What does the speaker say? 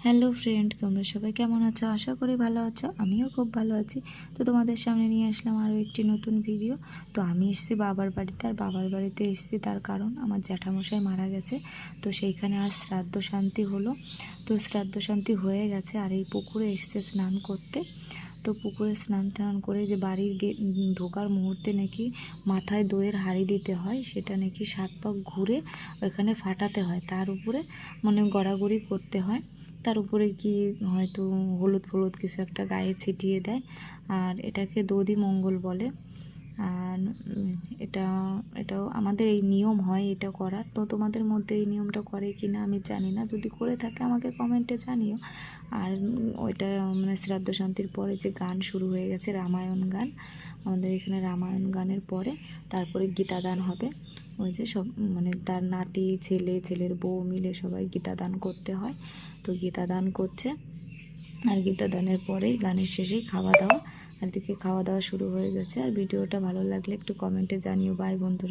Hello friend, তোমরা সবাই কেমন আছো? আশা করি ভালো আছো। আমিও খুব ভালো আছি। তো তোমাদের সামনে নিয়ে আসলাম আরও একটি নতুন ভিডিও। তো আমি এসেছি বাবার বাড়িতে, আর বাবার বাড়িতে এসেছি তার কারণ আমার জ্যাঠামশাই মারা গেছে। তো সেইখানে আজ শ্রাদ্ধ শান্তি হলো। তো শ্রাদ্ধ শান্তি হয়ে গেছে, আর এই পুকুরে এসছে স্নান করতে। তো পুকুরে স্নান টান করে যে বাড়ির ঢোকার মুহূর্তে নাকি মাথায় দইয়ের হাঁড়ি দিতে হয়, সেটা নাকি 7 পাক ঘুরে ওখানে ফাটাতে হয়, তার উপরে মানে গড়াগড়ি করতে হয়, তার উপরে কি হয়তো হলুদ হলুদ কিছু একটা গায়ে ছিটিয়ে দেয়, আর এটাকে দধি মঙ্গল বলে। আর এটাও আমাদের এই নিয়ম হয় এটা করার। তো তোমাদের মধ্যে এই নিয়মটা করে কি না আমি জানি না, যদি করে থাকে আমাকে কমেন্টে জানিও। আর ওইটা মানে শ্রাদ্ধ শান্তির পরে যে গান শুরু হয়ে গেছে, রামায়ণ গান, আমাদের এখানে রামায়ণ গানের পরে তারপরে গীতাদান হবে। ওই যে সব মানে তার নাতি ছেলে ছেলের বউ মিলে সবাই গীতাদান করতে হয়। তো গীতাদান করছে, আর গীতাদানের পরেই গানের শেষেই খাওয়া দাওয়া। আর দিকে খাওয়া দাওয়া শুরু হয়ে গেছে। আর ভিডিওটা ভালো লাগলে একটু কমেন্টে জানিও। বাই বন্ধুরা।